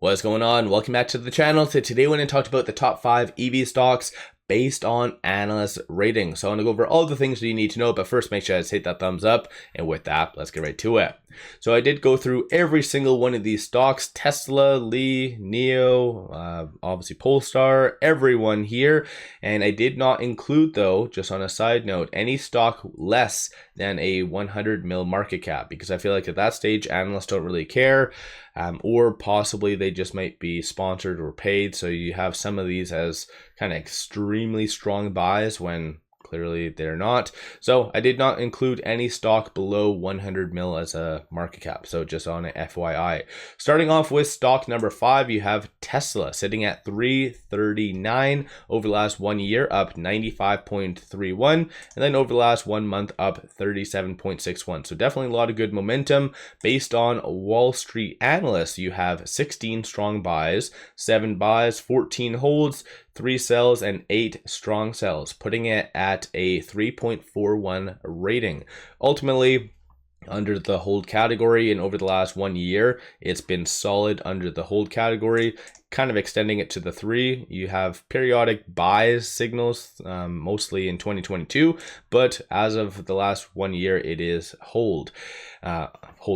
What's going on? Welcome back to the channel. So today we're going to talk about the top 5 EV stocks based on analyst ratings. So I'm going to go over all the things that you need to know, but first make sure you guys hit that thumbs up. And with that, let's get right to it. So I did go through every single one of these stocks: Tesla, Lee, NIO, obviously Polestar, everyone here. And I did not include, though, just on a side note, any stock less than a 100 mil market cap, because I feel like at that stage, analysts don't really care. Or possibly they just might be sponsored or paid. So you have some of these as kind of extremely strong buys when clearly they're not. So I did not include any stock below 100 mil as a market cap. So just on an FYI. Starting off with stock number 5, you have Tesla sitting at 339 over the last 1 year, up 95.31, and then over the last 1 month up 37.61. So definitely a lot of good momentum. Based on Wall Street analysts, you have 16 strong buys, 7 buys, 14 holds, 3 sells, and 8 strong sells, putting it at a 3.41 rating. Ultimately, under the hold category, and over the last 1 year, it's been solid under the hold category, kind of extending it to the 3. You have periodic buys signals, mostly in 2022, but as of the last 1 year, it is hold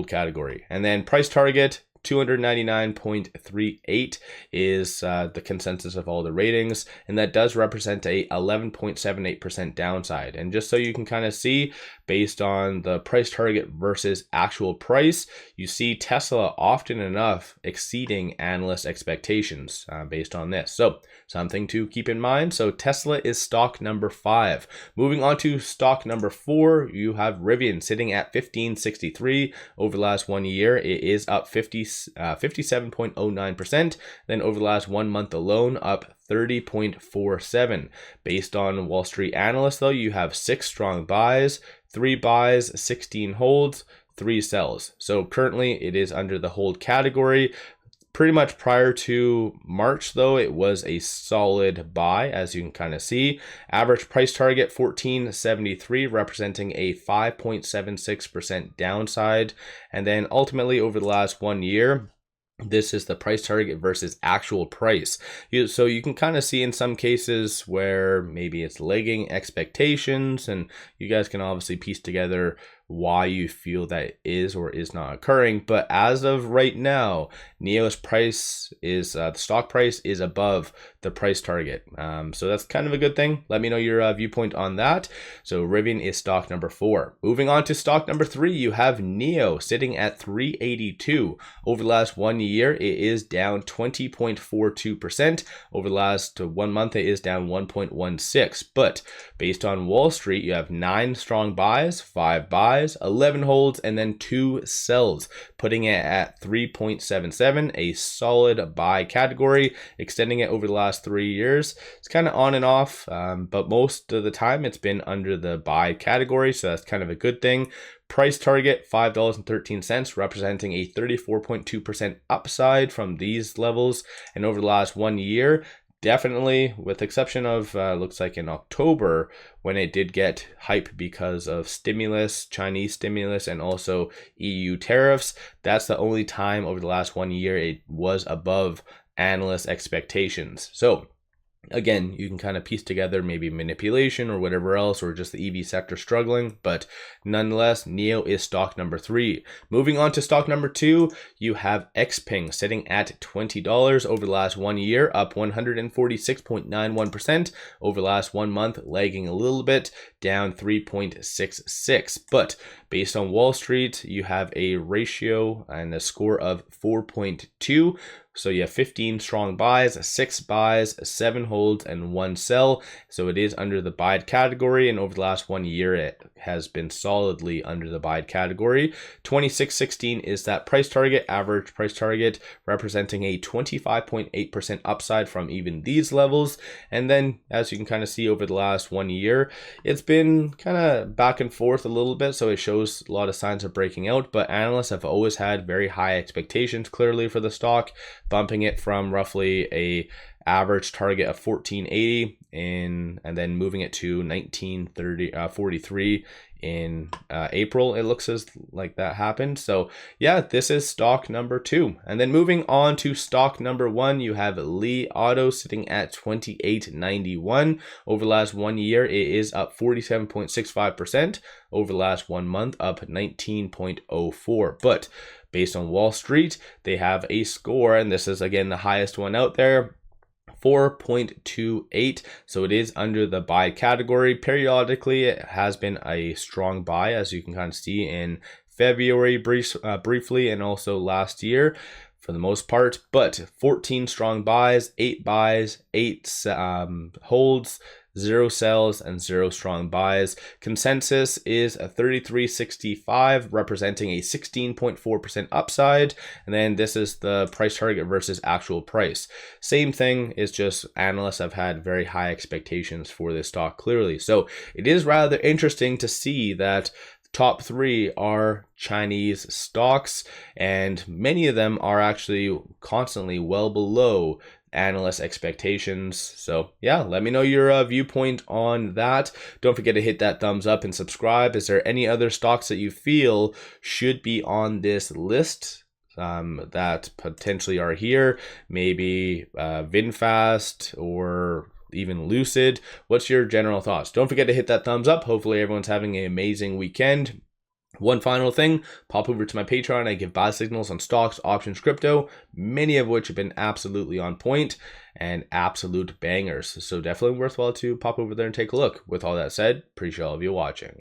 category. And then price target, 299.38 is the consensus of all the ratings, and that does represent a 11.78% downside. And just so you can kind of see, based on the price target versus actual price, you see Tesla often enough exceeding analyst expectations based on this. So something to keep in mind. So Tesla is stock number 5. Moving on to stock number 4, you have RIVN sitting at 1563 over the last 1 year. It is up 57.09%. Then over the last 1 month alone, up 30.47. Based on Wall Street analysts, though, you have 6 strong buys, 3 buys, 16 holds, 3 sells. So currently it is under the hold category. Pretty much prior to March, though, it was a solid buy, as you can kind of see. Average price target 1473, representing a 5.76% downside. And then ultimately over the last 1 year, this is the price target versus actual price. So you can kind of see in some cases where maybe it's lagging expectations, and you guys can obviously piece together why you feel that is or is not occurring. But as of right now, NIO's price is the stock price is above the price target. So that's kind of a good thing. Let me know your viewpoint on that. So RIVN is stock number 4. Moving on to stock number 3, you have NIO sitting at 382 over the last 1 year. It is down 20.42%. Over the last 1 month, it is down 1.16. But based on Wall Street, you have 9 strong buys, 5 buys, 11 holds, and then 2 sells, putting it at 3.77, a solid buy category, extending it over the last 3 years. It's kind of on and off, but most of the time it's been under the buy category, so that's kind of a good thing. Price target $5.13, representing a 34.2% upside from these levels. And over the last 1 year, definitely, with exception of looks like in October, when it did get hype because of stimulus, Chinese stimulus, and also EU tariffs, that's the only time over the last 1 year it was above analyst expectations. So again, you can kind of piece together maybe manipulation or whatever else, or just the EV sector struggling, but nonetheless, NIO is stock number 3. Moving on to stock number 2, you have Xping sitting at $20 over the last 1 year, up 146.91%. Over the last 1 month, lagging a little bit, down 3.66. But based on Wall Street, you have a ratio and a score of 4.2. So you have 15 strong buys, 6 buys, 7 holds, and 1 sell. So it is under the buy category, and over the last 1 year, it has been solidly under the buy category. 2616 is that price target, average price target, representing a 25.8% upside from even these levels. And then, as you can kind of see over the last 1 year, it's been kind of back and forth a little bit, so it shows a lot of signs of breaking out, but analysts have always had very high expectations, clearly, for the stock, bumping it from roughly a average target of 1480 and then moving it to 1943 in April. It looks like that happened. So yeah, this is stock number 2. And then moving on to stock number 1, you have Li Auto sitting at 28.91. Over the last 1 year, it is up 47.65%. Over the last 1 month, up 19.04. But based on Wall Street, they have a score, and this is again the highest one out there, 4.28. So it is under the buy category. Periodically, it has been a strong buy, as you can kind of see in February briefly, and also last year for the most part. But 14 strong buys, 8 buys, 8 holds, 0 sells, and 0 strong buys. Consensus is a 33.65, representing a 16.4% upside. And then this is the price target versus actual price. Same thing, is just analysts have had very high expectations for this stock clearly. So it is rather interesting to see that top 3 are Chinese stocks, and many of them are actually constantly well below analyst expectations. So yeah, let me know your viewpoint on that. Don't forget to hit that thumbs up and subscribe. Is there any other stocks that you feel should be on this list that potentially are here? Maybe VinFast or even Lucid. What's your general thoughts? Don't forget to hit that thumbs up. Hopefully everyone's having an amazing weekend. One final thing, pop over to my Patreon. I give buy signals on stocks, options, crypto, many of which have been absolutely on point and absolute bangers. So definitely worthwhile to pop over there and take a look. With all that said, appreciate all of you watching.